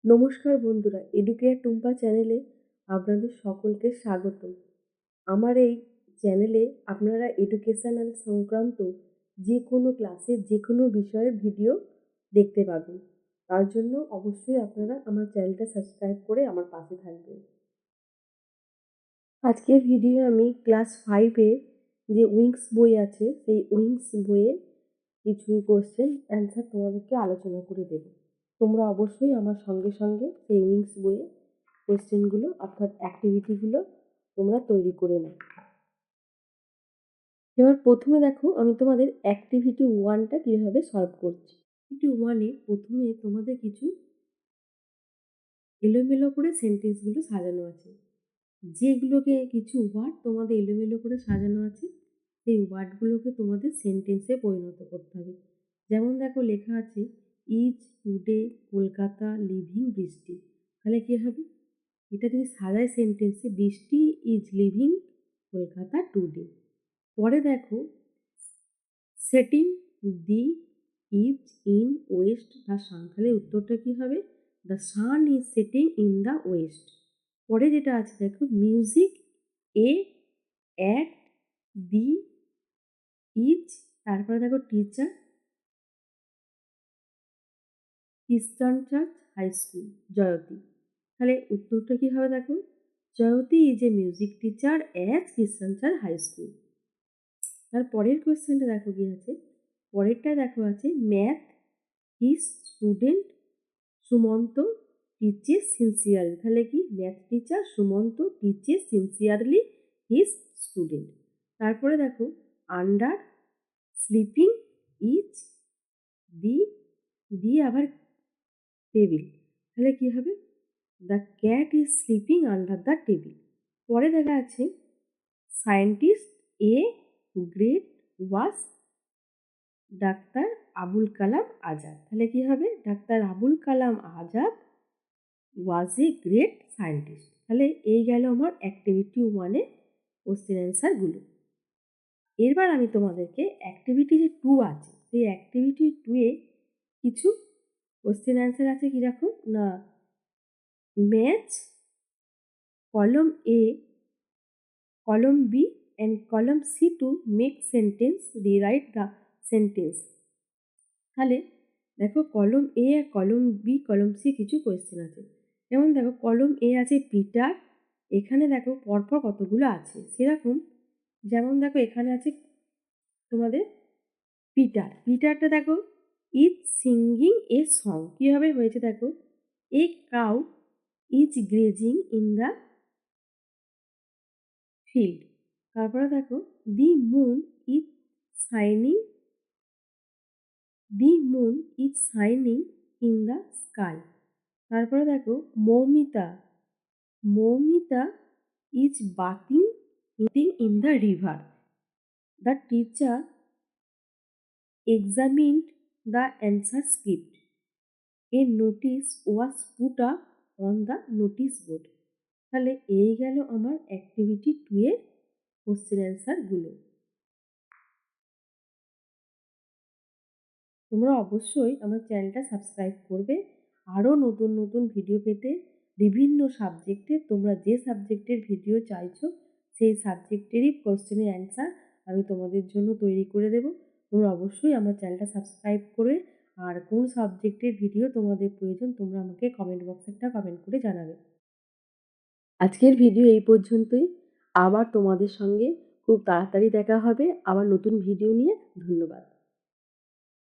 নমস্কার বন্ধুরা, এডুকেয়ার টুম্পা চ্যানেলে আপনাদের সকলকে স্বাগত। আমার এই চ্যানেলে আপনারা এডুকেশনাল সংক্রান্ত যে কোনো ক্লাসের যে কোনো বিষয়ের ভিডিও দেখতে পাবেন। তার জন্য অবশ্যই আপনারা আমার চ্যানেলটা সাবস্ক্রাইব করে আমার পাশে থাকবেন। আজকের ভিডিও আমি ক্লাস 5-এর যে উইংস বই আছে সেই উইংস বইয়ের কিছু কোশ্চেন অ্যান্সার তোমাদেরকে আলোচনা করে দেব। তোমরা অবশ্যই আমার সঙ্গে সঙ্গে সেই উইংস বইয়ের কোশ্চেনগুলো অর্থাৎ অ্যাক্টিভিটিগুলো তোমরা তৈরি করে নাও। এবার প্রথমে দেখো আমি তোমাদের অ্যাক্টিভিটি 1টা কীভাবে সলভ করছি। অ্যাক্টিভিটি 1-এ প্রথমে তোমাদের কিছু এলোমেলো করে সেন্টেন্সগুলো সাজানো আছে। যেগুলোকে কিছু ওয়ার্ড তোমাদের এলোমেলো করে সাজানো আছে সেই ওয়ার্ডগুলোকে তোমাদের সেন্টেন্সে পরিণত করতে হবে। যেমন দেখো লেখা আছে ইজ টুডে কলকাতা লিভিং বৃষ্টি, তাহলে কী হবে? এটা যদি সাজায় সেন্টেন্সে বৃষ্টি ইজ লিভিং কলকাতা টুডে। পরে দেখো setting the is in West the sun, তাহলে উত্তরটা কী হবে? The sun is setting in the West. পরে যেটা আছে দেখো music A at the is, তারপরে দেখো টিচার খ্রিস্টান চার্চ হাই স্কুল জয়তী, তাহলে উত্তরটা কী হবে? দেখো Jayati is a music teacher at Christian church high school. তার পরের কোয়েশ্চেনটা দেখো কি আছে, পরেরটায় দেখো আছে math his student Sumanta teaches sincerely, তাহলে কি math teacher Sumanta teaches sincerely his student. তারপরে দেখো under sleeping is the the আবার টেবিল, তাহলে কি হবে? The cat is sleeping under the table. পরে দেখা আছে scientist a great was doctor Abul Kalam Azad, তাহলে কি হবে? Doctor Abul Kalam Azad was a great scientist. তাহলে এই গেল আমার অ্যাক্টিভিটি 1-এর কোশ্চেন অ্যান্সারগুলো। এরবার আমি তোমাদেরকে অ্যাক্টিভিটি যে 2 আছে সেই অ্যাক্টিভিটি 2-এ কিছু কোশ্চেন অ্যান্সার আছে কি রাখো না, match column A column B and column C to make sentence, rewrite the sentence. তাহলে দেখো কলম এ আর কলম বি কলম সি কিছু কোয়েশ্চেন আছে। যেমন দেখো কলম এ আছে পিটার, এখানে দেখো পরপর কতগুলো আছে সেরকম। যেমন দেখো এখানে আছে তোমাদের পিটার, পিটারটা দেখো ইজ সিঙ্গিং এ সং, কীভাবে হয়েছে দেখো a cow is grazing in the field. তারপরে দেখো the moon is shining, the moon is shining in the sky. তারপরে দেখো Moumita, Moumita is bathing in the river. The teacher examined the answer script. A notice was put up on the notice board. তাহলে এই গেল আমার activity 2-এর question অ্যান্সারগুলো। তোমরা অবশ্যই আমার চ্যানেলটা সাবস্ক্রাইব করবে। আরও নতুন নতুন ভিডিও পেতে বিভিন্ন সাবজেক্টে তোমরা যে সাবজেক্টের ভিডিও চাইছো সেই সাবজেক্টেরই কোশ্চেনের অ্যান্সার আমি তোমাদের জন্য তৈরি করে দেব। তোমরা অবশ্যই আমার চ্যানেলটা সাবস্ক্রাইব করে আর কোন সাবজেক্টের ভিডিও তোমাদের প্রয়োজন তোমরা আমাকে কমেন্ট বক্সে একটা কমেন্ট করে জানাবে। আজকের ভিডিও এই পর্যন্তই। আবার তোমাদের সঙ্গে খুব তাড়াতাড়ি দেখা হবে আবার নতুন ভিডিও নিয়ে। ধন্যবাদ।